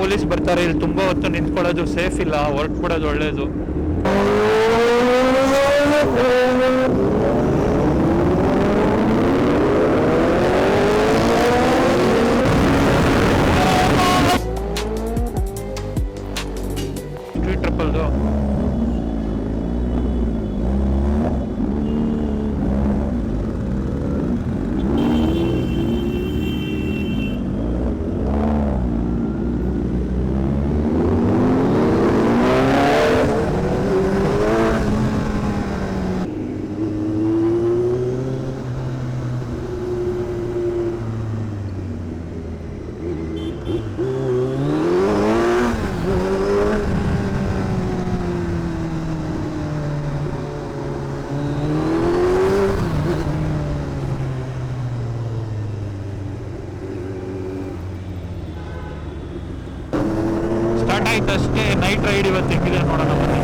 Police ಬರ್ತಾರೆ, ಇಲ್ಲಿ ತುಂಬ ಹೊತ್ತು ನಿಂತ್ಕೊಳ್ಳೋದು ಸೇಫ್ ಇಲ್ಲ, ಹೊರಟ್ಬಿಡೋದು ಒಳ್ಳೇದು. ಟ್ರಿಪಲ್ದು ಸ್ಟಾರ್ಟ್ ಆಯ್ತಷ್ಟೇ. ನೈಟ್ ರೈಡ್ ಇವತ್ತು ಹೆಂಗಿದೆ ನೋಡೋಣ ಬನ್ನಿ.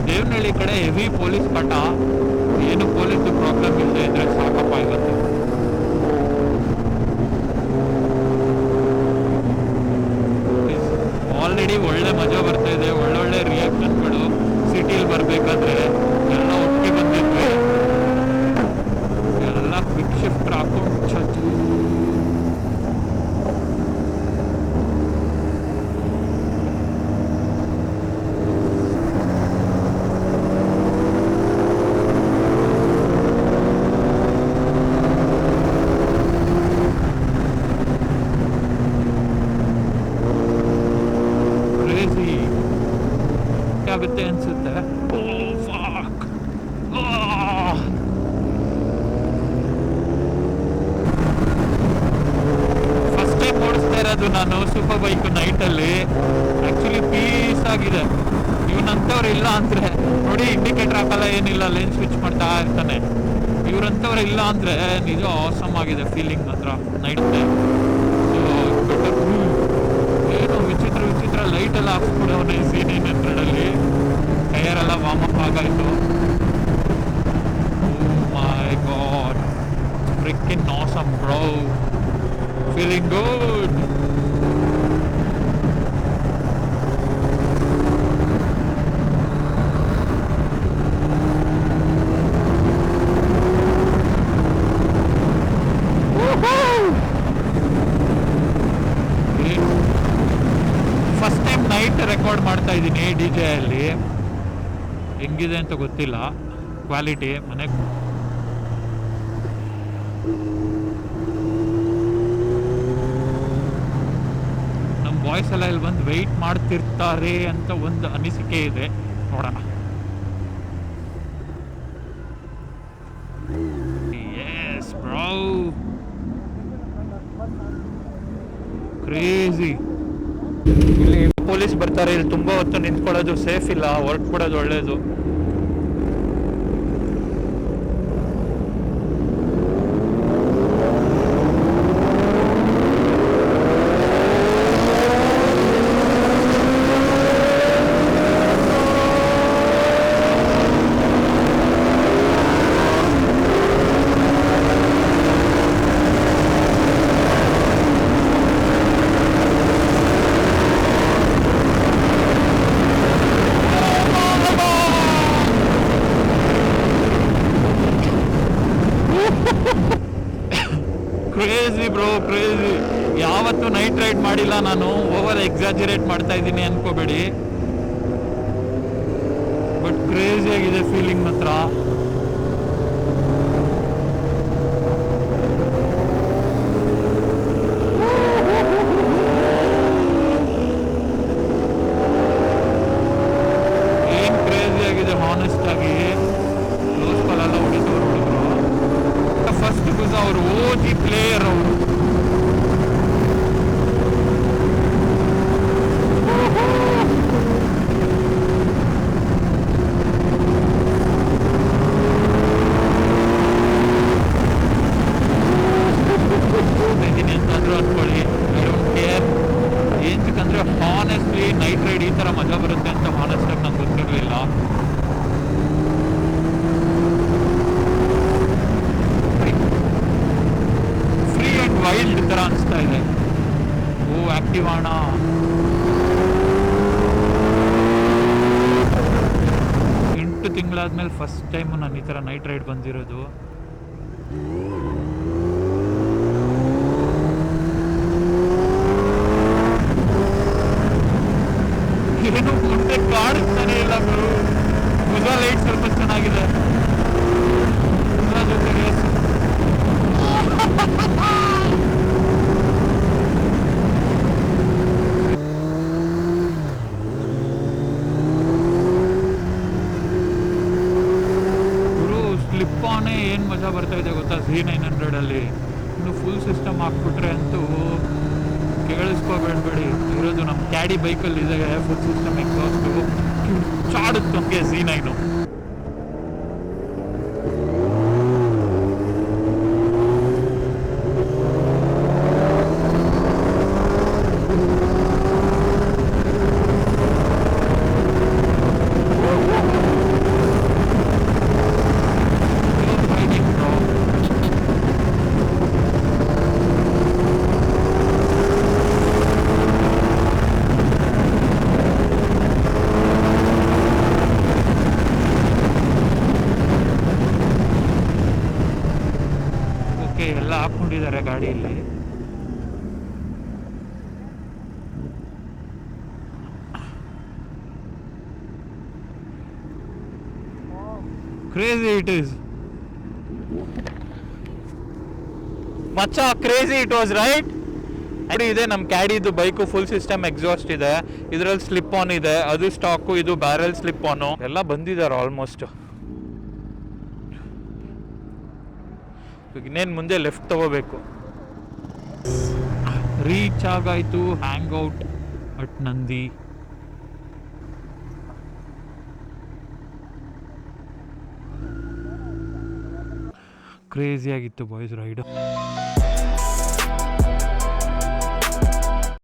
ದೇವನಹಳ್ಳಿ ಕಡೆ ಹೆವಿ ಪೊಲೀಸ್ ಕಾಟ, ಏನು ಪೊಲೀಸ್ ಪ್ರಾಬ್ಲಮ್ ಇಲ್ಲದೆ ಇದ್ರೆ ಸಾಕಪ್ಪ ಇವತ್ತು. ಆಲ್ರೆಡಿ ಒಳ್ಳೆ ಮಜಾ ಬರ್ತಾ ಇದೆ, ಒಳ್ಳೊಳ್ಳೆ ರಿಯಾಕ್ಷನ್ಗಳು. ಸಿಟಿಲಿ ಬರಬೇಕಾದ್ರೆ ಎಲ್ಲ ಒಟ್ಟಿಗೆ ಬಂದಿದ್ವಿ, ಎಲ್ಲ ಕ್ವಿಕ್ ಶಿಫ್ಟ್ ಹಾಕೊಂಡು ಆಗುತ್ತೆ ಅನ್ಸುತ್ತೆ. ಫಸ್ಟ್ ಟೈಮ್ ಓಡಿಸ್ತಾ ಇರೋದು ನಾನು ಸೂಪರ್ ಬೈಕ್ ನೈಟಲ್ಲಿ. ಆಕ್ಚುಲಿ ಪೀಸ್ ಆಗಿದೆ. ಇವನಂತವ್ರು ಇಲ್ಲ ಅಂದ್ರೆ ನೋಡಿ, ಇಂಡಿಕೇಟರ್ ಹಾಕಲ್ಲ, ಏನಿಲ್ಲ, ಲೇನ್ ಸ್ವಿಚ್ ಮಾಡ್ತಾ ಇರ್ತಾನೆ. ಇವ್ರಂತವ್ರು ಇಲ್ಲ ಅಂದ್ರೆ ನಿಜ ಆಸಮ್ ಆಗಿದೆ ಫೀಲಿಂಗ್ ಮಾತ್ರ ನೈಟ್ ಟೈಮ್. ಏನು ವಿಚಿತ್ರ ವಿಚಿತ್ರ ಲೈಟ್ ಎಲ್ಲ ಹಾಕ್ಸ್ಬಿಡೋನೆ ಸೀನಿಯನ್ ಹತ್ರದಲ್ಲಿ. ಟೈರ್ ಎಲ್ಲ ವಾರ್ಮ್ ಅಪ್ ಆಗಾಯ್ತು. My God, freaking awesome bro, feeling good. First time night record ಮಾಡ್ತಾ ಇದ್ದೀನಿ DJ ಅಲ್ಲಿ. ಹೆಂಗಿದೆ ಅಂತ ಗೊತ್ತಿಲ್ಲ ಕ್ವಾಲಿಟಿ. ಮನೆಗೆ ನಮ್ಮ ಬಾಯ್ಸ್ ಎಲ್ಲ ಇಲ್ಲಿ ಬಂದು ವೆಯ್ಟ್ ಮಾಡ್ತಿರ್ತಾರೆ ಅಂತ ಒಂದು ಅನಿಸಿಕೆ ಇದೆ, ನೋಡೋಣ. Yes bro, crazy. ಇಲ್ಲಿ ಪೊಲೀಸ್ ಬರ್ತಾರೆ, ಇಲ್ಲಿ ತುಂಬ ಹೊತ್ತು ನಿಂತ್ಕೊಳ್ಳೋದು ಸೇಫ್ ಇಲ್ಲ, ಹೊರಟ್ಬಿಡೋದು ಒಳ್ಳೇದು. Crazy bro, crazy. ಯಾವತ್ತೂ ನೈಟ್ ರೈಡ್ ಮಾಡಿಲ್ಲ ನಾನು, ಓವರ್ ಎಕ್ಸಾಜರೇಟ್ ಮಾಡ್ತಾ ಇದ್ದೀನಿ ಅನ್ಕೋಬೇಡಿ, ಬಟ್ ಕ್ರೇಜಿ ಆಗಿದೆ ಫೀಲಿಂಗ್ ಮಾತ್ರ. ಅವರು ಓಜಿ ಪ್ಲೇಯರ್ ಅವರು. ಅಂತಂದ್ರು ಅನ್ಕೊಳ್ಳಿ, ಐ ಡೋಂಟ್ ಕೇರ್. ಏನಕ್ಕಂದ್ರೆ ಹಾನೆಸ್ಟ್ಲಿ ನೈಟ್ ರೈಡ್ ಈ ಥರ ಮಜಾ ಬರುತ್ತೆ ಅಂತ ಹಾನೆಸ್ಟಾಗಿ ನಂಗೆ ಗೊತ್ತಿರಲಿಲ್ಲ. ಫ್ರೀ ಆ್ಯಂಡ್ ವೈಲ್ಡ್ ಥರ ಅನಿಸ್ತಾ ಇದೆ. ಓ ಆ್ಯಕ್ಟಿವ್ ಅಣ್ಣ. ತಿಂಗಳಾದ್ಮೇಲೆ ಫಸ್ಟ್ ಟೈಮು ನಾನು ಈ ಥರ ನೈಟ್ ರೈಡ್ ಬಂದಿರೋದು. ಏನು ಮುಂದೆ ಕಾಣಿಸ್ತಾನೆ ಇಲ್ಲ ಗುರು. ಭುಜ ಲೈಟ್ ಸ್ವಲ್ಪ ಚೆನ್ನಾಗಿದೆ. ಜೊತೆ ರೇಸ್ ಸ್ಲಿಪ್ ಆನೇ ಏನು ಮಜಾ ಬರ್ತಾ ಇದೆ ಗೊತ್ತಾ Z900 ಇನ್ನು ಫುಲ್ ಸಿಸ್ಟಮ್ ಹಾಕ್ಬಿಟ್ರೆ ಅಂತೂ ಕೇಳಿಸ್ಕೋಬೇಡಬೇಡಿ. ಇರೋದು ನಮ್ಮ ಕ್ಯಾಡಿ ಬೈಕಲ್ಲಿ ಇದೆ ಫುಲ್ ಸಿಸ್ಟಮ್ ಎಕ್ಸಾಸ್ಟು. ಚಾಡುತ್ತೆ ನಮಗೆ Z9. ಎಲ್ಲ ಹಾಕೊಂಡಿದ್ದಾರೆ ಗಾಡಿಯಲ್ಲಿ. ಕ್ರೇಜಿ ಇಟ್ ಈಸ್ ಮಚ್ಚ, ಕ್ರೇಜಿ ಇಟ್ ವಾಸ್ ರೈಟ್. ಇದೆ ನಮ್ಮ ಕ್ಯಾಡಿದು ಬೈಕು ಫುಲ್ ಸಿಸ್ಟಮ್ ಎಕ್ಸಾಸ್ಟ್ ಇದೆ. ಇದರಲ್ಲಿ ಸ್ಲಿಪ್ ಆನ್ ಇದೆ, ಅದು ಸ್ಟಾಕು. ಇದು ಬ್ಯಾರಲ್ ಸ್ಲಿಪ್ ಆನು ಎಲ್ಲ ಬಂದಿದ್ದಾರೆ ಆಲ್ಮೋಸ್ಟ್. ಇನ್ನೇನು ಮುಂದೆ ಲೆಫ್ಟ್ ತಗೋಬೇಕು. ರೀಚ್ ಆಗಾಯ್ತು hang out at Nandi. Crazy ಆಗಿತ್ತು ಬಾಯ್ಸ್ ರೈಡ್.